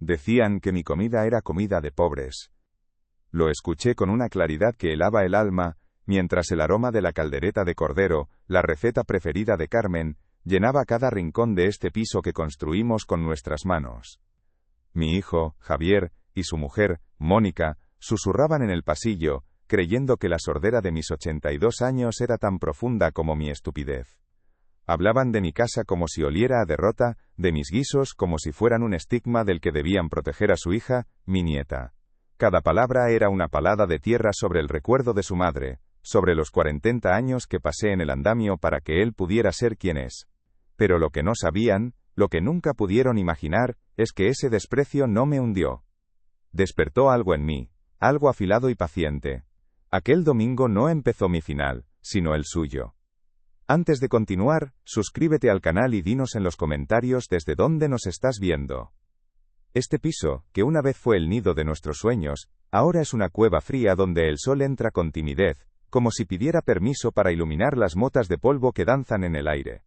Decían que mi comida era comida de pobres. Lo escuché con una claridad que helaba el alma, mientras el aroma de la caldereta de cordero, la receta preferida de Carmen, llenaba cada rincón de este piso que construimos con nuestras manos. Mi hijo, Javier, y su mujer, Mónica, susurraban en el pasillo, creyendo que la sordera de mis 82 años era tan profunda como mi estupidez. Hablaban de mi casa como si oliera a derrota, de mis guisos como si fueran un estigma del que debían proteger a su hija, mi nieta. Cada palabra era una palada de tierra sobre el recuerdo de su madre, sobre los 40 años que pasé en el andamio para que él pudiera ser quien es. Pero lo que no sabían, lo que nunca pudieron imaginar, es que ese desprecio no me hundió. Despertó algo en mí, algo afilado y paciente. Aquel domingo no empezó mi final, sino el suyo. Antes de continuar, suscríbete al canal y dinos en los comentarios desde dónde nos estás viendo. Este piso, que una vez fue el nido de nuestros sueños, ahora es una cueva fría donde el sol entra con timidez, como si pidiera permiso para iluminar las motas de polvo que danzan en el aire.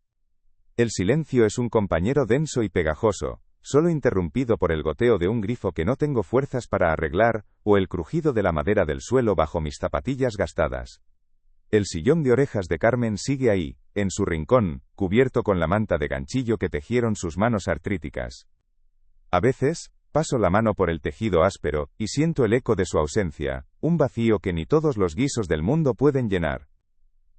El silencio es un compañero denso y pegajoso, solo interrumpido por el goteo de un grifo que no tengo fuerzas para arreglar, o el crujido de la madera del suelo bajo mis zapatillas gastadas. El sillón de orejas de Carmen sigue ahí, en su rincón, cubierto con la manta de ganchillo que tejieron sus manos artríticas. A veces, paso la mano por el tejido áspero, y siento el eco de su ausencia, un vacío que ni todos los guisos del mundo pueden llenar.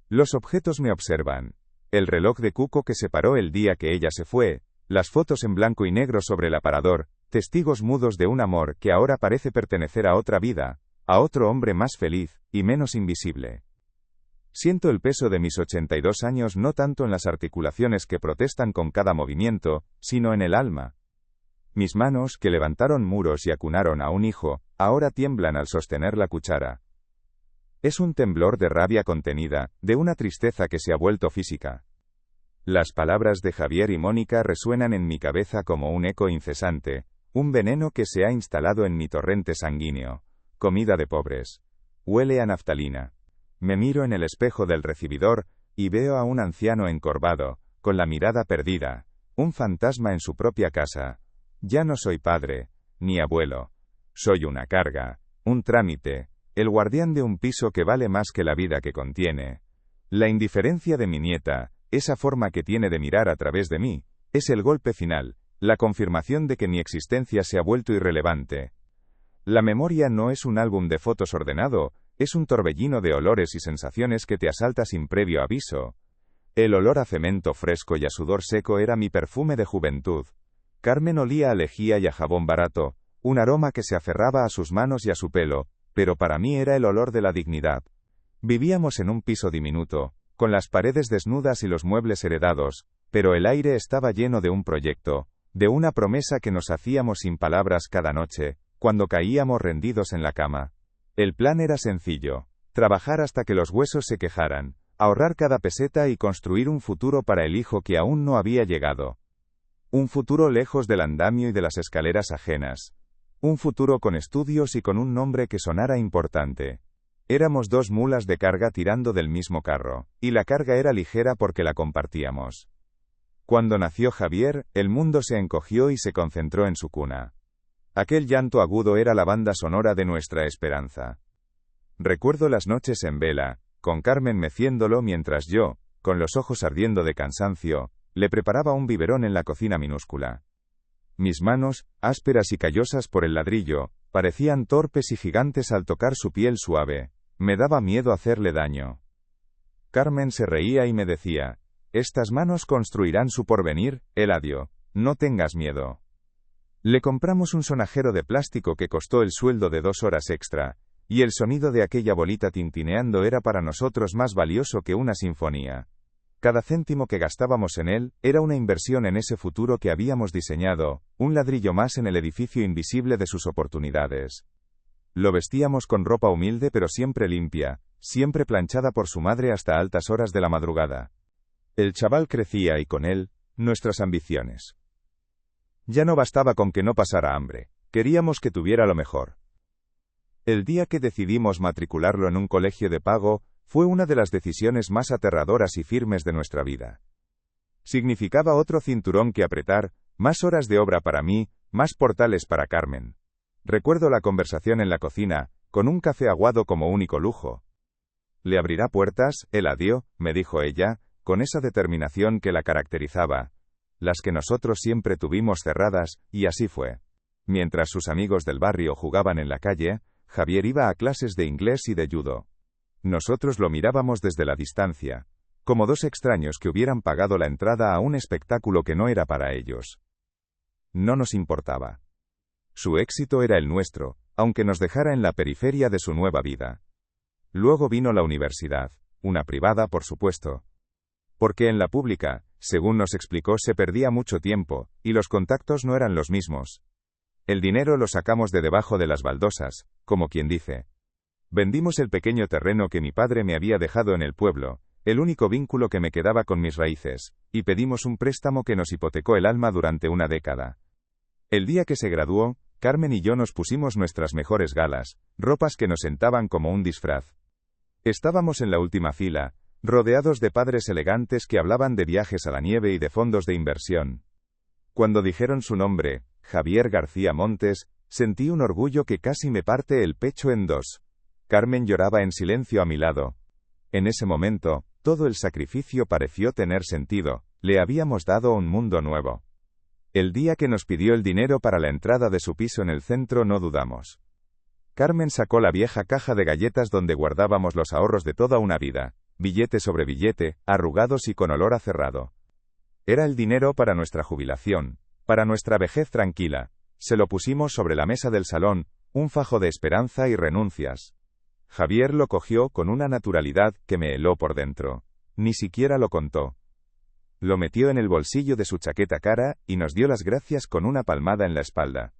Los objetos me observan. El reloj de Cuco que se paró el día que ella se fue, las fotos en blanco y negro sobre el aparador, testigos mudos de un amor que ahora parece pertenecer a otra vida, a otro hombre más feliz, y menos invisible. Siento el peso de mis 82 años no tanto en las articulaciones que protestan con cada movimiento, sino en el alma. Mis manos, que levantaron muros y acunaron a un hijo, ahora tiemblan al sostener la cuchara. Es un temblor de rabia contenida, de una tristeza que se ha vuelto física. Las palabras de Javier y Mónica resuenan en mi cabeza como un eco incesante, un veneno que se ha instalado en mi torrente sanguíneo. Comida de pobres. Huele a naftalina. Me miro en el espejo del recibidor, y veo a un anciano encorvado, con la mirada perdida, un fantasma en su propia casa. Ya no soy padre, ni abuelo. Soy una carga, un trámite, el guardián de un piso que vale más que la vida que contiene. La indiferencia de mi nieta, esa forma que tiene de mirar a través de mí, es el golpe final, la confirmación de que mi existencia se ha vuelto irrelevante. La memoria no es un álbum de fotos ordenado, es un torbellino de olores y sensaciones que te asalta sin previo aviso. El olor a cemento fresco y a sudor seco era mi perfume de juventud. Carmen olía a lejía y a jabón barato, un aroma que se aferraba a sus manos y a su pelo, pero para mí era el olor de la dignidad. Vivíamos en un piso diminuto, con las paredes desnudas y los muebles heredados, pero el aire estaba lleno de un proyecto, de una promesa que nos hacíamos sin palabras cada noche, cuando caíamos rendidos en la cama. El plan era sencillo: trabajar hasta que los huesos se quejaran, ahorrar cada peseta y construir un futuro para el hijo que aún no había llegado. Un futuro lejos del andamio y de las escaleras ajenas. Un futuro con estudios y con un nombre que sonara importante. Éramos dos mulas de carga tirando del mismo carro, y la carga era ligera porque la compartíamos. Cuando nació Javier, el mundo se encogió y se concentró en su cuna. Aquel llanto agudo era la banda sonora de nuestra esperanza. Recuerdo las noches en vela, con Carmen meciéndolo mientras yo, con los ojos ardiendo de cansancio, le preparaba un biberón en la cocina minúscula. Mis manos, ásperas y callosas por el ladrillo, parecían torpes y gigantes al tocar su piel suave. Me daba miedo hacerle daño. Carmen se reía y me decía: «Estas manos construirán su porvenir, Eladio, no tengas miedo». Le compramos un sonajero de plástico que costó el sueldo de 2 horas extra, y el sonido de aquella bolita tintineando era para nosotros más valioso que una sinfonía. Cada céntimo que gastábamos en él, era una inversión en ese futuro que habíamos diseñado, un ladrillo más en el edificio invisible de sus oportunidades. Lo vestíamos con ropa humilde pero siempre limpia, siempre planchada por su madre hasta altas horas de la madrugada. El chaval crecía y con él, nuestras ambiciones. Ya no bastaba con que no pasara hambre, queríamos que tuviera lo mejor. El día que decidimos matricularlo en un colegio de pago, fue una de las decisiones más aterradoras y firmes de nuestra vida. Significaba otro cinturón que apretar, más horas de obra para mí, más portales para Carmen. Recuerdo la conversación en la cocina, con un café aguado como único lujo. «¿Le abrirá puertas, el adiós?», me dijo ella, con esa determinación que la caracterizaba. Las que nosotros siempre tuvimos cerradas, y así fue. Mientras sus amigos del barrio jugaban en la calle, Javier iba a clases de inglés y de judo. Nosotros lo mirábamos desde la distancia, como dos extraños que hubieran pagado la entrada a un espectáculo que no era para ellos. No nos importaba. Su éxito era el nuestro, aunque nos dejara en la periferia de su nueva vida. Luego vino la universidad, una privada por supuesto. Porque en la pública, según nos explicó, se perdía mucho tiempo, y los contactos no eran los mismos. El dinero lo sacamos de debajo de las baldosas, como quien dice. Vendimos el pequeño terreno que mi padre me había dejado en el pueblo, el único vínculo que me quedaba con mis raíces, y pedimos un préstamo que nos hipotecó el alma durante una década. El día que se graduó, Carmen y yo nos pusimos nuestras mejores galas, ropas que nos sentaban como un disfraz. Estábamos en la última fila, rodeados de padres elegantes que hablaban de viajes a la nieve y de fondos de inversión. Cuando dijeron su nombre, Javier García Montes, sentí un orgullo que casi me parte el pecho en dos. Carmen lloraba en silencio a mi lado. En ese momento, todo el sacrificio pareció tener sentido, le habíamos dado un mundo nuevo. El día que nos pidió el dinero para la entrada de su piso en el centro no dudamos. Carmen sacó la vieja caja de galletas donde guardábamos los ahorros de toda una vida, billete sobre billete, arrugados y con olor a cerrado. Era el dinero para nuestra jubilación, para nuestra vejez tranquila. Se lo pusimos sobre la mesa del salón, un fajo de esperanza y renuncias. Javier lo cogió con una naturalidad que me heló por dentro. Ni siquiera lo contó. Lo metió en el bolsillo de su chaqueta cara y nos dio las gracias con una palmada en la espalda.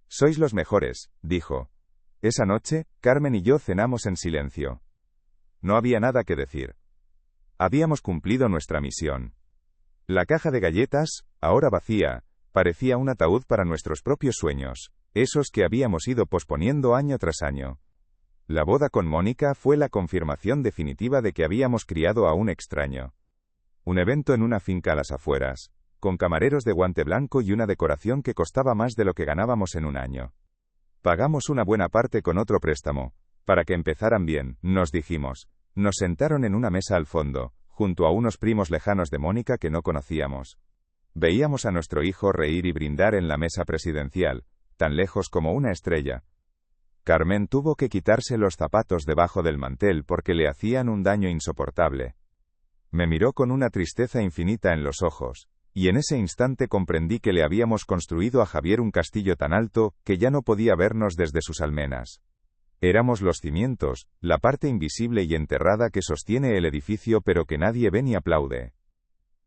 «Sois los mejores», dijo. Esa noche, Carmen y yo cenamos en silencio. No había nada que decir. Habíamos cumplido nuestra misión. La caja de galletas, ahora vacía, parecía un ataúd para nuestros propios sueños, esos que habíamos ido posponiendo año tras año. La boda con Mónica fue la confirmación definitiva de que habíamos criado a un extraño. Un evento en una finca a las afueras, con camareros de guante blanco y una decoración que costaba más de lo que ganábamos en un año. Pagamos una buena parte con otro préstamo. Para que empezaran bien, nos dijimos. Nos sentaron en una mesa al fondo, junto a unos primos lejanos de Mónica que no conocíamos. Veíamos a nuestro hijo reír y brindar en la mesa presidencial, tan lejos como una estrella. Carmen tuvo que quitarse los zapatos debajo del mantel porque le hacían un daño insoportable. Me miró con una tristeza infinita en los ojos. Y en ese instante comprendí que le habíamos construido a Javier un castillo tan alto, que ya no podía vernos desde sus almenas. Éramos los cimientos, la parte invisible y enterrada que sostiene el edificio pero que nadie ve ni aplaude.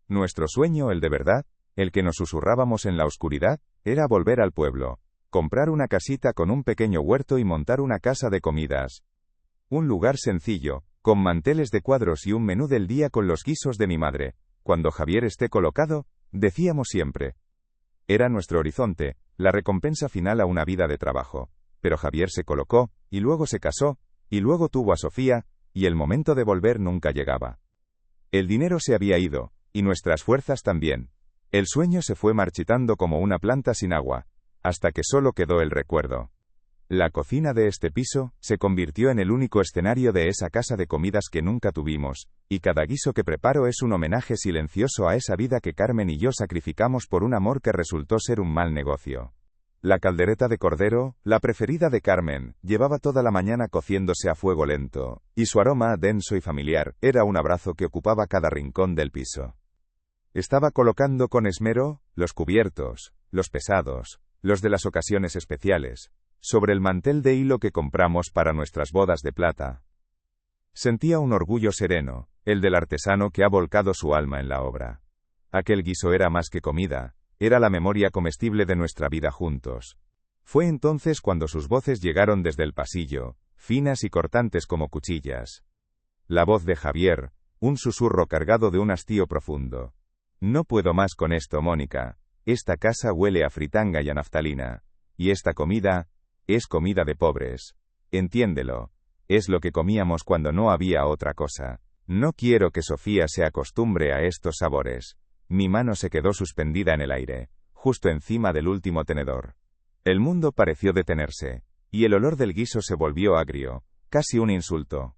Nuestro sueño, el de verdad, el que nos susurrábamos en la oscuridad, era volver al pueblo, comprar una casita con un pequeño huerto y montar una casa de comidas. Un lugar sencillo, con manteles de cuadros y un menú del día con los guisos de mi madre. Cuando Javier esté colocado, decíamos siempre. Era nuestro horizonte, la recompensa final a una vida de trabajo. Pero Javier se colocó, y luego se casó, y luego tuvo a Sofía, y el momento de volver nunca llegaba. El dinero se había ido, y nuestras fuerzas también. El sueño se fue marchitando como una planta sin agua, hasta que solo quedó el recuerdo. La cocina de este piso se convirtió en el único escenario de esa casa de comidas que nunca tuvimos, y cada guiso que preparo es un homenaje silencioso a esa vida que Carmen y yo sacrificamos por un amor que resultó ser un mal negocio. La caldereta de cordero, la preferida de Carmen, llevaba toda la mañana cociéndose a fuego lento, y su aroma, denso y familiar, era un abrazo que ocupaba cada rincón del piso. Estaba colocando con esmero los cubiertos, los pesados, los de las ocasiones especiales, sobre el mantel de hilo que compramos para nuestras bodas de plata. Sentía un orgullo sereno, el del artesano que ha volcado su alma en la obra. Aquel guiso era más que comida, era la memoria comestible de nuestra vida juntos. Fue entonces cuando sus voces llegaron desde el pasillo, finas y cortantes como cuchillas. La voz de Javier, un susurro cargado de un hastío profundo. No puedo más con esto, Mónica. Esta casa huele a fritanga y a naftalina. Y esta comida, es comida de pobres. Entiéndelo. Es lo que comíamos cuando no había otra cosa. No quiero que Sofía se acostumbre a estos sabores. Mi mano se quedó suspendida en el aire, justo encima del último tenedor. El mundo pareció detenerse, y el olor del guiso se volvió agrio, casi un insulto.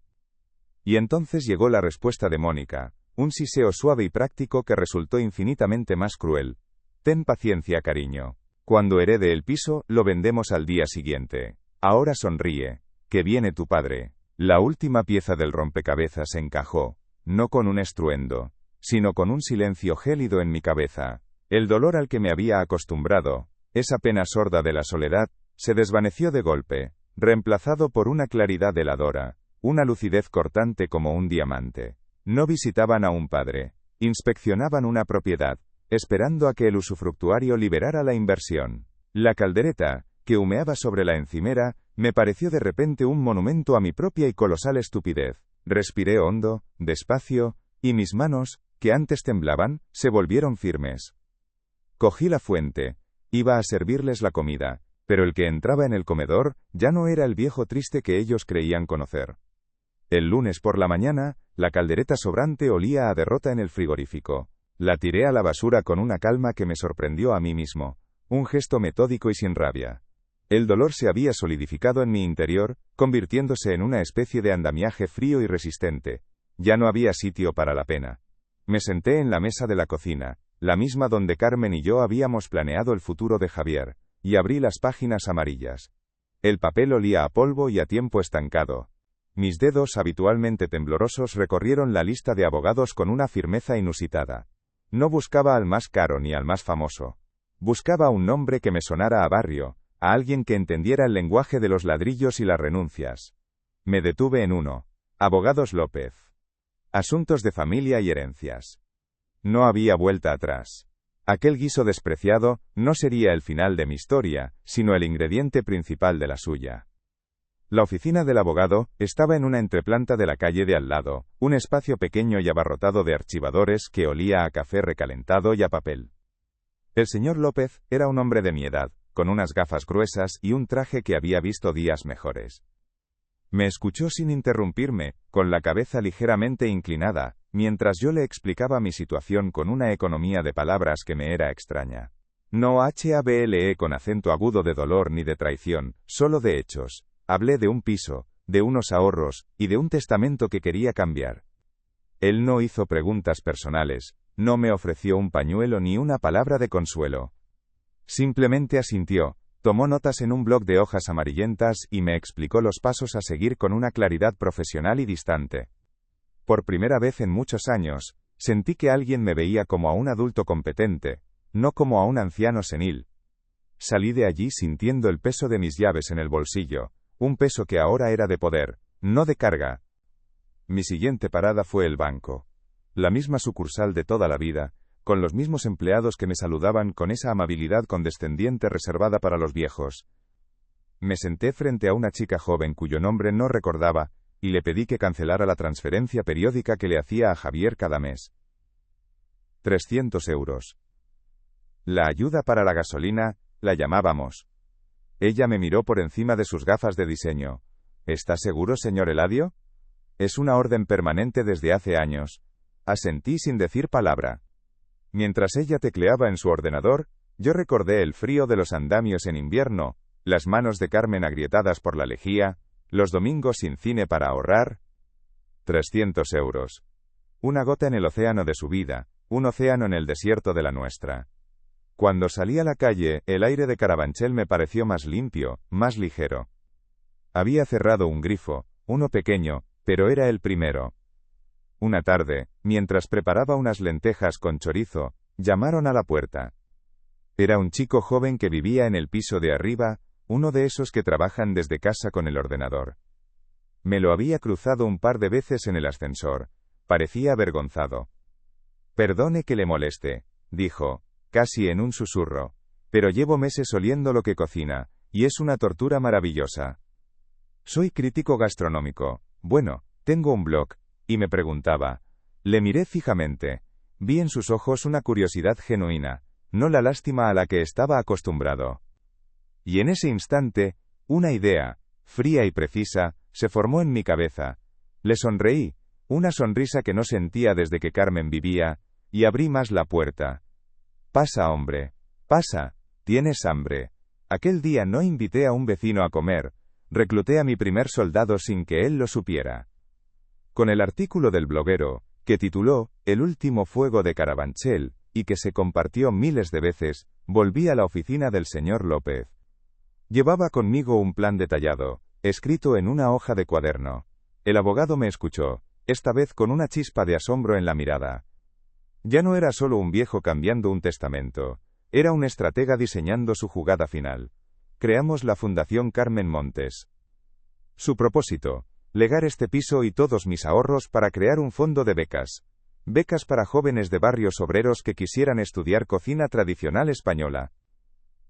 Y entonces llegó la respuesta de Mónica, un siseo suave y práctico que resultó infinitamente más cruel. Ten paciencia, cariño. Cuando herede el piso, lo vendemos al día siguiente. Ahora sonríe, que viene tu padre. La última pieza del rompecabezas encajó, no con un estruendo, sino con un silencio gélido en mi cabeza. El dolor al que me había acostumbrado, esa pena sorda de la soledad, se desvaneció de golpe, reemplazado por una claridad heladora, una lucidez cortante como un diamante. No visitaban a un padre, inspeccionaban una propiedad, esperando a que el usufructuario liberara la inversión. La caldereta, que humeaba sobre la encimera, me pareció de repente un monumento a mi propia y colosal estupidez. Respiré hondo, despacio, y mis manos, que antes temblaban, se volvieron firmes. Cogí la fuente, iba a servirles la comida, pero el que entraba en el comedor ya no era el viejo triste que ellos creían conocer. El lunes por la mañana, la caldereta sobrante olía a derrota en el frigorífico. La tiré a la basura con una calma que me sorprendió a mí mismo, un gesto metódico y sin rabia. El dolor se había solidificado en mi interior, convirtiéndose en una especie de andamiaje frío y resistente. Ya no había sitio para la pena. Me senté en la mesa de la cocina, la misma donde Carmen y yo habíamos planeado el futuro de Javier, y abrí las páginas amarillas. El papel olía a polvo y a tiempo estancado. Mis dedos, habitualmente temblorosos, recorrieron la lista de abogados con una firmeza inusitada. No buscaba al más caro ni al más famoso. Buscaba un nombre que me sonara a barrio, a alguien que entendiera el lenguaje de los ladrillos y las renuncias. Me detuve en uno. Abogados López. Asuntos de familia y herencias. No había vuelta atrás. Aquel guiso despreciado no sería el final de mi historia, sino el ingrediente principal de la suya. La oficina del abogado estaba en una entreplanta de la calle de al lado, un espacio pequeño y abarrotado de archivadores que olía a café recalentado y a papel. El señor López era un hombre de mi edad, con unas gafas gruesas y un traje que había visto días mejores. Me escuchó sin interrumpirme, con la cabeza ligeramente inclinada, mientras yo le explicaba mi situación con una economía de palabras que me era extraña. No hable con acento agudo de dolor ni de traición, solo de hechos. Hablé de un piso, de unos ahorros, y de un testamento que quería cambiar. Él no hizo preguntas personales, no me ofreció un pañuelo ni una palabra de consuelo. Simplemente asintió, tomó notas en un bloc de hojas amarillentas y me explicó los pasos a seguir con una claridad profesional y distante. Por primera vez en muchos años, sentí que alguien me veía como a un adulto competente, no como a un anciano senil. Salí de allí sintiendo el peso de mis llaves en el bolsillo, un peso que ahora era de poder, no de carga. Mi siguiente parada fue el banco. La misma sucursal de toda la vida, con los mismos empleados que me saludaban con esa amabilidad condescendiente reservada para los viejos. Me senté frente a una chica joven cuyo nombre no recordaba, y le pedí que cancelara la transferencia periódica que le hacía a Javier cada mes. 300 euros. La ayuda para la gasolina, la llamábamos. Ella me miró por encima de sus gafas de diseño. ¿Está seguro, señor Eladio? Es una orden permanente desde hace años. Asentí sin decir palabra. Mientras ella tecleaba en su ordenador, yo recordé el frío de los andamios en invierno, las manos de Carmen agrietadas por la lejía, los domingos sin cine para ahorrar. 300 euros. Una gota en el océano de su vida, un océano en el desierto de la nuestra. Cuando salí a la calle, el aire de Carabanchel me pareció más limpio, más ligero. Había cerrado un grifo, uno pequeño, pero era el primero. Una tarde, mientras preparaba unas lentejas con chorizo, llamaron a la puerta. Era un chico joven que vivía en el piso de arriba, uno de esos que trabajan desde casa con el ordenador. Me lo había cruzado un par de veces en el ascensor. Parecía avergonzado. Perdone que le moleste, dijo, casi en un susurro, pero llevo meses oliendo lo que cocina, y es una tortura maravillosa. Soy crítico gastronómico. Bueno, tengo un blog, y me preguntaba. Le miré fijamente. Vi en sus ojos una curiosidad genuina, no la lástima a la que estaba acostumbrado. Y en ese instante, una idea, fría y precisa, se formó en mi cabeza. Le sonreí, una sonrisa que no sentía desde que Carmen vivía, y abrí más la puerta. Pasa, hombre. Pasa. ¿Tienes hambre? Aquel día no invité a un vecino a comer, recluté a mi primer soldado sin que él lo supiera. Con el artículo del bloguero, que tituló El último fuego de Carabanchel, y que se compartió miles de veces, volví a la oficina del señor López. Llevaba conmigo un plan detallado, escrito en una hoja de cuaderno. El abogado me escuchó, esta vez con una chispa de asombro en la mirada. Ya no era solo un viejo cambiando un testamento, era un estratega diseñando su jugada final. Creamos la Fundación Carmen Montes. Su propósito: legar este piso y todos mis ahorros para crear un fondo de becas. Becas para jóvenes de barrios obreros que quisieran estudiar cocina tradicional española.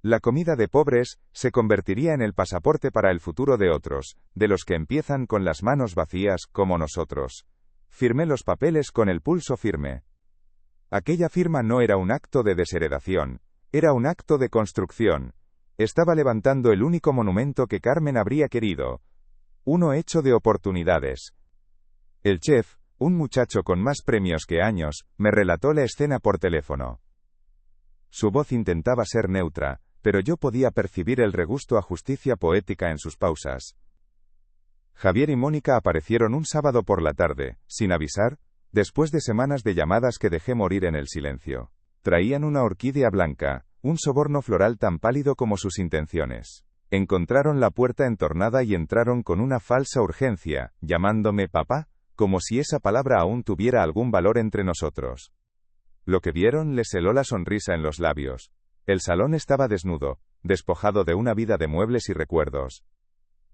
La comida de pobres se convertiría en el pasaporte para el futuro de otros, de los que empiezan con las manos vacías, como nosotros. Firmé los papeles con el pulso firme. Aquella firma no era un acto de desheredación, era un acto de construcción. Estaba levantando el único monumento que Carmen habría querido. Uno hecho de oportunidades. El chef, un muchacho con más premios que años, me relató la escena por teléfono. Su voz intentaba ser neutra, pero yo podía percibir el regusto a justicia poética en sus pausas. Javier y Mónica aparecieron un sábado por la tarde, sin avisar, después de semanas de llamadas que dejé morir en el silencio. Traían una orquídea blanca, un soborno floral tan pálido como sus intenciones. Encontraron la puerta entornada y entraron con una falsa urgencia, llamándome papá, como si esa palabra aún tuviera algún valor entre nosotros. Lo que vieron les heló la sonrisa en los labios. El salón estaba desnudo, despojado de una vida de muebles y recuerdos.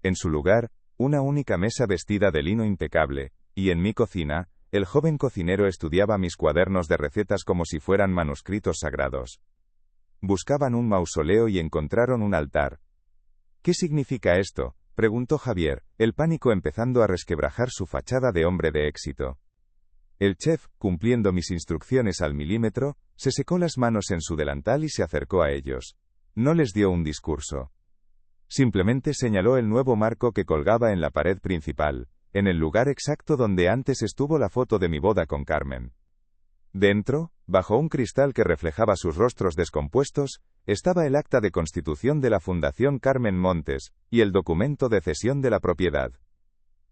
En su lugar, una única mesa vestida de lino impecable, y en mi cocina, el joven cocinero estudiaba mis cuadernos de recetas como si fueran manuscritos sagrados. Buscaban un mausoleo y encontraron un altar. ¿Qué significa esto?, preguntó Javier, el pánico empezando a resquebrajar su fachada de hombre de éxito. El chef, cumpliendo mis instrucciones al milímetro, se secó las manos en su delantal y se acercó a ellos. No les dio un discurso. Simplemente señaló el nuevo marco que colgaba en la pared principal, en el lugar exacto donde antes estuvo la foto de mi boda con Carmen. Dentro, bajo un cristal que reflejaba sus rostros descompuestos, estaba el acta de constitución de la Fundación Carmen Montes, y el documento de cesión de la propiedad.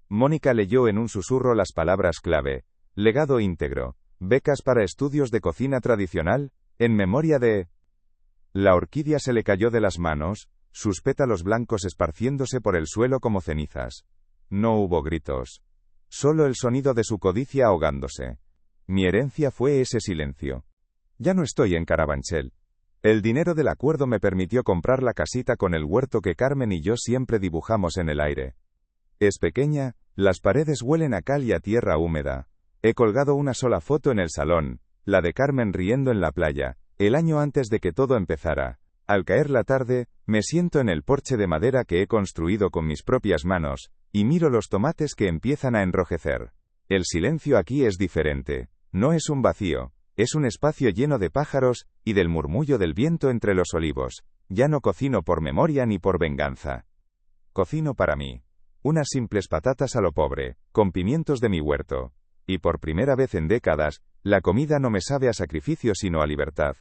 Mónica leyó en un susurro las palabras clave: legado íntegro, becas para estudios de cocina tradicional, en memoria de... La orquídea se le cayó de las manos, sus pétalos blancos esparciéndose por el suelo como cenizas. No hubo gritos. Solo el sonido de su codicia ahogándose. Mi herencia fue ese silencio. Ya no estoy en Carabanchel. El dinero del acuerdo me permitió comprar la casita con el huerto que Carmen y yo siempre dibujamos en el aire. Es pequeña, las paredes huelen a cal y a tierra húmeda. He colgado una sola foto en el salón, la de Carmen riendo en la playa, el año antes de que todo empezara. Al caer la tarde, me siento en el porche de madera que he construido con mis propias manos, y miro los tomates que empiezan a enrojecer. El silencio aquí es diferente. No es un vacío, es un espacio lleno de pájaros, y del murmullo del viento entre los olivos. Ya no cocino por memoria ni por venganza. Cocino para mí. Unas simples patatas a lo pobre, con pimientos de mi huerto. Y por primera vez en décadas, la comida no me sabe a sacrificio sino a libertad.